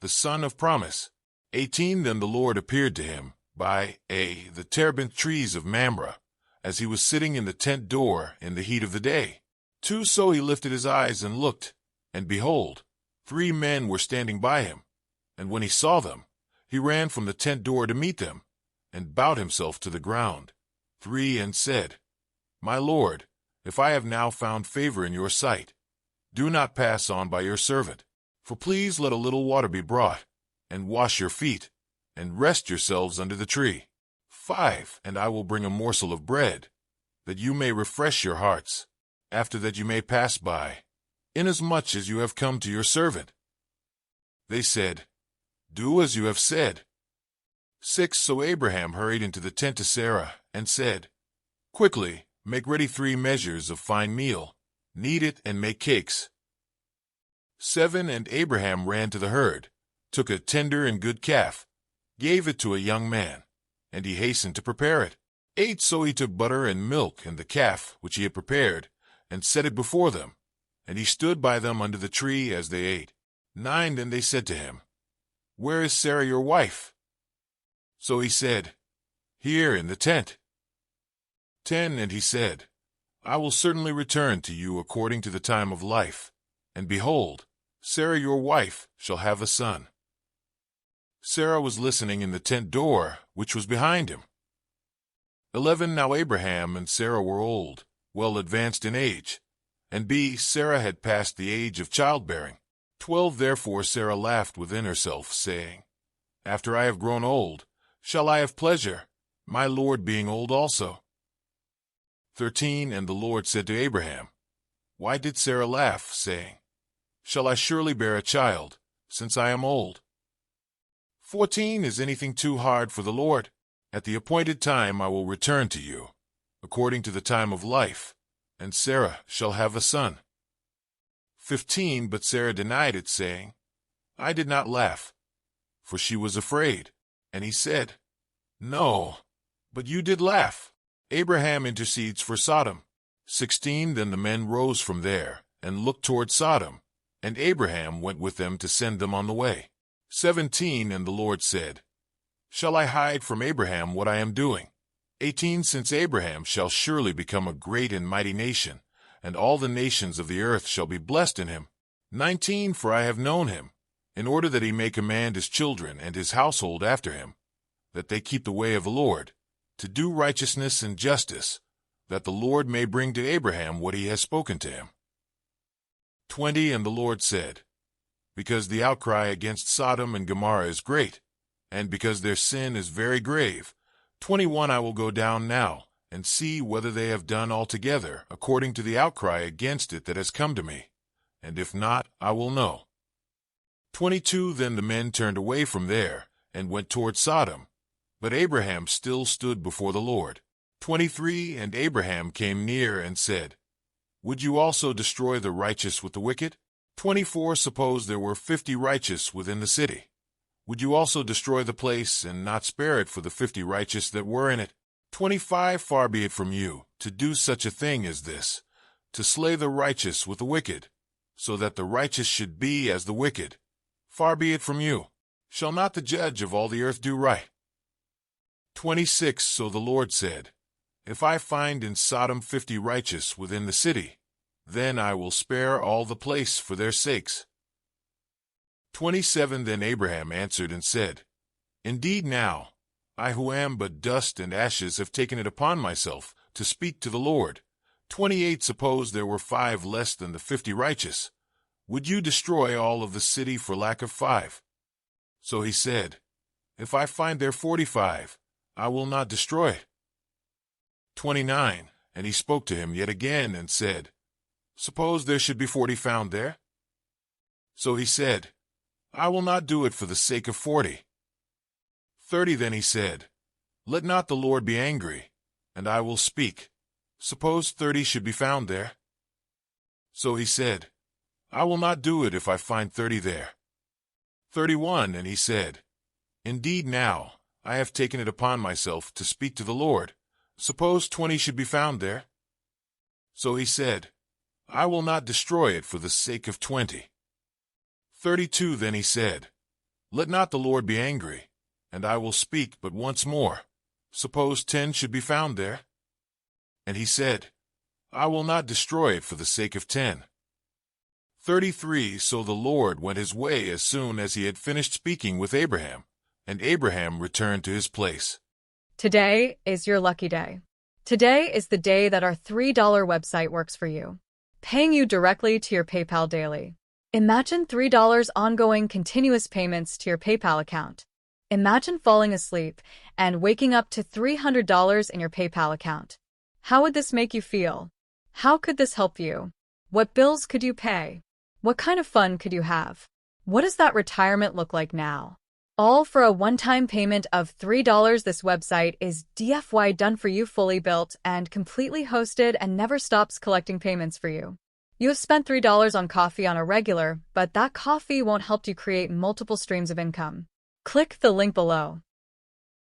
the son of promise. 18 Then the Lord appeared to him by the terebinth trees of Mamre, as he was sitting in the tent door in the heat of the day. 2 So he lifted his eyes and looked, and behold, 3 men were standing by him. And when he saw them, he ran from the tent door to meet them, and bowed himself to the ground. 3 And said, My Lord, if I have now found favor in your sight, do not pass on by your servant. For please let a little water be brought, and wash your feet, and rest yourselves under the tree. 5 And I will bring a morsel of bread, that you may refresh your hearts. After that you may pass by, inasmuch as you have come to your servant. They said, Do as you have said. 6 So Abraham hurried into the tent to Sarah, and said, Quickly, make ready 3 measures of fine meal, knead it and make cakes. 7 And Abraham ran to the herd, took a tender and good calf, gave it to a young man, and he hastened to prepare it. 8 So he took butter and milk and the calf which he had prepared, and set it before them, and he stood by them under the tree as they ate. 9 Then they said to him, Where is Sarah your wife? So he said, Here in the tent. 10 And he said, I will certainly return to you according to the time of life, and behold, Sarah your wife shall have a son. Sarah was listening in the tent door, which was behind him. 11 Now Abraham and Sarah were old, well advanced in age, and Sarah had passed the age of childbearing. 12 Therefore Sarah laughed within herself, saying, After I have grown old, shall I have pleasure, my Lord being old also? 13 And the Lord said to Abraham, Why did Sarah laugh, saying, Shall I surely bear a child, since I am old? 14 Is anything too hard for the Lord? At the appointed time I will return to you, according to the time of life, and Sarah shall have a son. 15 But Sarah denied it, saying, I did not laugh, for she was afraid. And he said, No, but you did laugh. Abraham intercedes for Sodom. 16 Then the men rose from there, and looked toward Sodom, and Abraham went with them to send them on the way. 17 And the Lord said, Shall I hide from Abraham what I am doing? 18 Since Abraham shall surely become a great and mighty nation, and all the nations of the earth shall be blessed in him. 19 For I have known him, in order that he may command his children and his household after him, that they keep the way of the Lord, to do righteousness and justice, that the Lord may bring to Abraham what he has spoken to him. 20 And the Lord said, Because the outcry against Sodom and Gomorrah is great, and because their sin is very grave, 21 I will go down now, and see whether they have done altogether according to the outcry against it that has come to me, and if not, I will know. 22 Then the men turned away from there, and went toward Sodom, but Abraham still stood before the Lord. 23 And Abraham came near and said, Would you also destroy the righteous with the wicked? 24 Suppose there were 50 righteous within the city. Would you also destroy the place, and not spare it for the 50 righteous that were in it? 25 Far be it from you to do such a thing as this, to slay the righteous with the wicked, so that the righteous should be as the wicked. Far be it from you. Shall not the judge of all the earth do right? 26 So the Lord said, If I find in Sodom 50 righteous within the city, then I will spare all the place for their sakes. 27 Then Abraham answered and said, Indeed now, I who am but dust and ashes have taken it upon myself to speak to the Lord. 28 Suppose there were 5 less than the 50 righteous. Would you destroy all of the city for lack of 5? So he said, If I find there 45, I will not destroy it. 29 And he spoke to him yet again and said, Suppose there should be 40 found there? So he said, I will not do it for the sake of 40. 30 Then he said, Let not the Lord be angry, and I will speak. Suppose 30 should be found there? So he said, I will not do it if I find 30 there. 31 And he said, Indeed now, I have taken it upon myself to speak to the Lord. Suppose 20 should be found there? So he said, I will not destroy it for the sake of 20. 32 Then he said, Let not the Lord be angry, and I will speak but once more. Suppose 10 should be found there? And he said, I will not destroy it for the sake of 10. 33 So the Lord went his way as soon as he had finished speaking with Abraham, and Abraham returned to his place. Today is your lucky day. Today is the day that our $3 website works for you, paying you directly to your PayPal daily. Imagine $3 ongoing continuous payments to your PayPal account. Imagine falling asleep and waking up to $300 in your PayPal account. How would this make you feel? How could this help you? What bills could you pay? What kind of fun could you have? What does that retirement look like now? All for a one-time payment of $3. This website is DFY done for you, fully built and completely hosted, and never stops collecting payments for you. You have spent $3 on coffee on a regular, but that coffee won't help you create multiple streams of income. Click the link below.